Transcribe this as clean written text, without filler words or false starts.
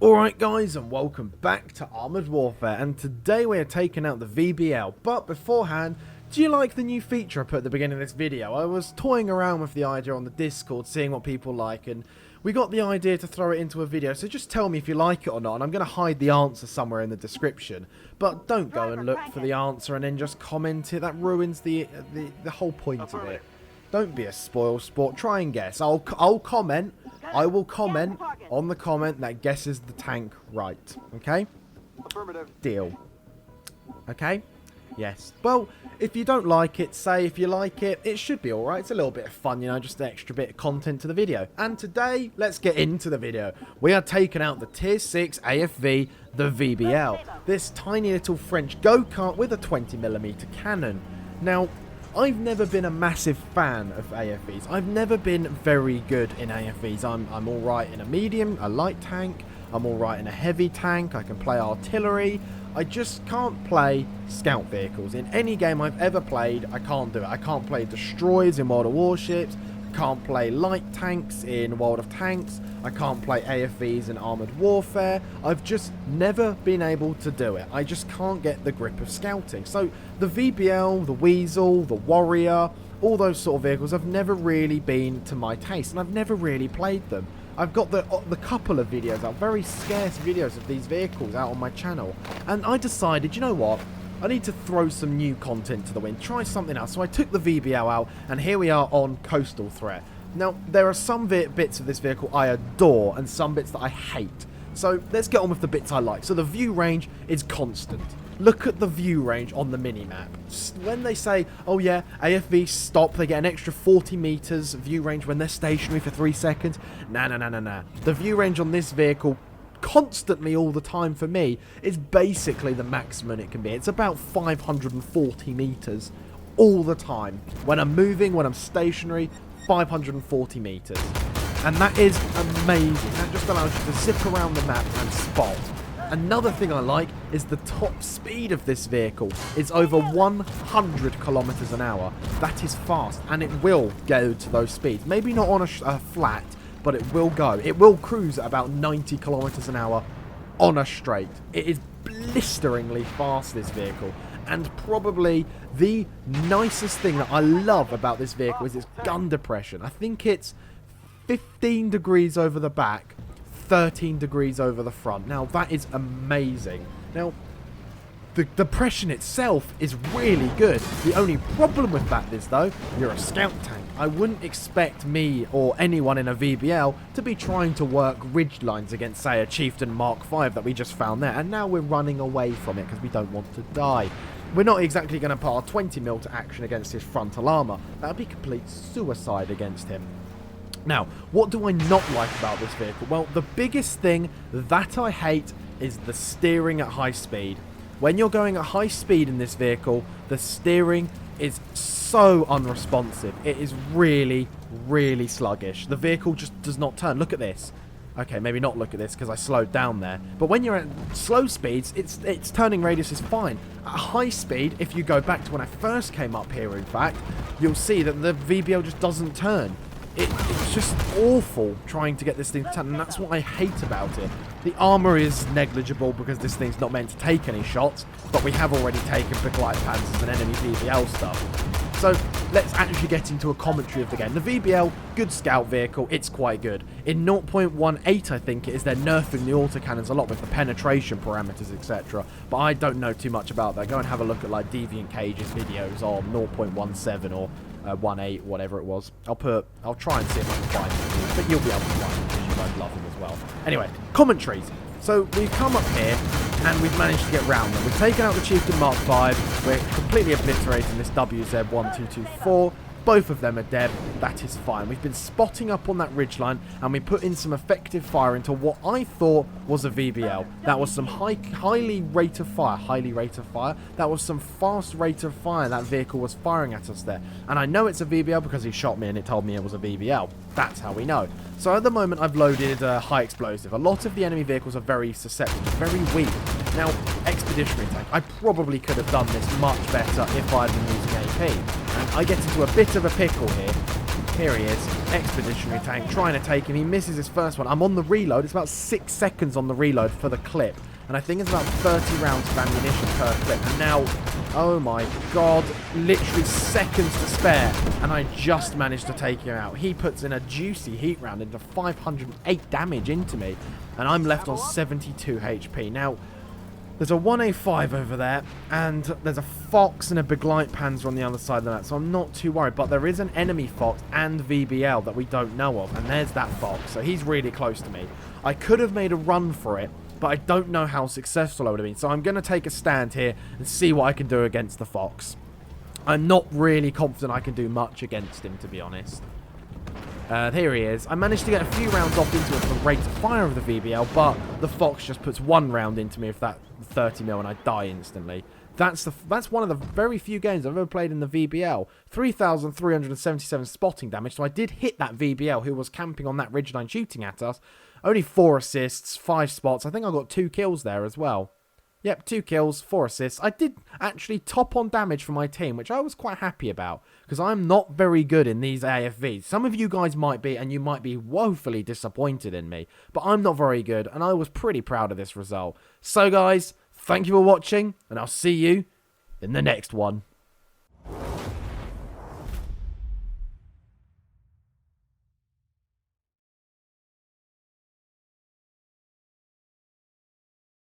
Alright guys, and welcome back to Armoured Warfare, and today we are taking out the VBL. But beforehand, do you like the new feature I put at the beginning of this video? I was toying around with the idea on the Discord, seeing what people like, and we got the idea to throw it into a video. So just tell me if you like it or not, and I'm going to hide the answer somewhere in the description. But don't go and look for the answer and then just comment it. That ruins the whole point of it. Don't be a spoil sport. Try and guess. I'll comment. I will comment on the comment that guesses the tank right. Okay? Affirmative. Deal. Okay? Yes. Well, if you don't like it, say if you like it, it should be alright. It's a little bit of fun, you know, just an extra bit of content to the video. And today, let's get into the video. We are taking out the Tier 6 AFV, the VBL. This tiny little French go-kart with a 20mm cannon. Now, I've never been a massive fan of AFVs. I've never been very good in AFVs. I'm alright in a medium, a light tank. I'm alright in a heavy tank. I can play artillery. I just can't play scout vehicles. In any game I've ever played, I can't do it. I can't play destroyers in World of Warships. I can't play light tanks in World of Tanks. I can't play AFVs in Armoured Warfare. I've just never been able to do it. I just can't get the grip of scouting. So the VBL, the Weasel, the Warrior, all those sort of vehicles have never really been to my taste, and I've never really played them. I've got the couple of videos out, very scarce videos of these vehicles out on my channel, and I decided, you know what? I need to throw some new content to the wind, try something else. So I took the VBL out, and here we are on Coastal Threat. Now, there are some bits of this vehicle I adore, and some bits that I hate. So let's get on with the bits I like. So the view range is constant. Look at the view range on the minimap. When they say, oh yeah, AFV stop, they get an extra 40 meters view range when they're stationary for 3 seconds. Nah. The view range on this vehicle constantly all the time for me is basically the maximum it can be. It's about 540 meters all the time. When I'm moving, when I'm stationary, 540 meters. And that is amazing. That just allows you to zip around the map and spot. Another thing I like is the top speed of this vehicle. It's over 100 kilometers an hour. That is fast, and it will go to those speeds. Maybe not on a flat, but it will go. It will cruise at about 90 kilometers an hour on a straight. It is blisteringly fast, this vehicle. And probably the nicest thing that I love about this vehicle is its gun depression. I think it's 15 degrees over the back, 13 degrees over the front. Now, that is amazing. Now, the depression itself is really good. The only problem with that is, though, you're a scout tank. I wouldn't expect me or anyone in a VBL to be trying to work ridge lines against, say, a Chieftain Mark V that we just found there. And now we're running away from it because we don't want to die. We're not exactly going to put our 20mm to action against his frontal armour. That would be complete suicide against him. Now, what do I not like about this vehicle? Well, the biggest thing that I hate is the steering at high speed. When you're going at high speed in this vehicle, the steering is so unresponsive. It is really, really sluggish. The vehicle just does not turn. Look at this. Okay, maybe not look at this because I slowed down there. But when you're at slow speeds, its turning radius is fine. At high speed, if you go back to when I first came up here, in fact, you'll see that the VBL just doesn't turn. It's just awful trying to get this thing to turn, and that's what I hate about it. The armour is negligible because this thing's not meant to take any shots, but we have already taken Glide Panzers and enemy VBL stuff. So let's actually get into a commentary of the game. The VBL, good scout vehicle, it's quite good. In 0.18, I think it is, they're nerfing the autocannons a lot with the penetration parameters, etc. But I don't know too much about that. Go and have a look at like Deviant Cage's videos on 0.17 or 1.8, whatever it was. I'll try and see if I can find it, but you'll be able to find it because you guys love them as well. Anyway, commentaries. So we've come up here and we've managed to get round them. We've taken out the Chieftain Mark V. We're completely obliterating this WZ1224. Both of them are dead. That is fine. We've been spotting up on that ridgeline, and we put in some effective fire into what I thought was a VBL. That was some highly rate of fire. That was some fast rate of fire that vehicle was firing at us there. And I know it's a VBL because he shot me and it told me it was a VBL. That's how we know. So at the moment I've loaded high explosive. A lot of the enemy vehicles are very susceptible, very weak. Now, expeditionary tank. I probably could have done this much better if I had been using AP. And I get into a bit of a pickle here Here he is, expeditionary tank, trying to take him. He misses his first one. I'm on the reload. It's about 6 seconds on the reload for the clip. And I think it's about 30 rounds of ammunition per clip. And now, oh my god, literally seconds to spare. And I just managed to take him out. He puts in a juicy heat round into 508 damage into me. And I'm left on 72 HP. Now, there's a 1A5 over there, and there's a Fox and a Beglite Panzer on the other side of that, so I'm not too worried. But there is an enemy Fox and VBL that we don't know of, and there's that Fox, so he's really close to me. I could have made a run for it, but I don't know how successful I would have been, so I'm going to take a stand here and see what I can do against the Fox. I'm not really confident I can do much against him, to be honest. Here he is. I managed to get a few rounds off into it for the rate of fire of the VBL, but the Fox just puts one round into me with that 30 mil and I die instantly. That's one of the very few games I've ever played in the VBL. 3,377 spotting damage, so I did hit that VBL who was camping on that ridgeline shooting at us. Only 4 assists, 5 spots. I think I got 2 kills there as well. Yep, 2 kills, 4 assists. I did actually top on damage for my team, which I was quite happy about, because I'm not very good in these AFVs. Some of you guys might be, and you might be woefully disappointed in me, but I'm not very good, and I was pretty proud of this result. So guys, thank you for watching, and I'll see you in the next one.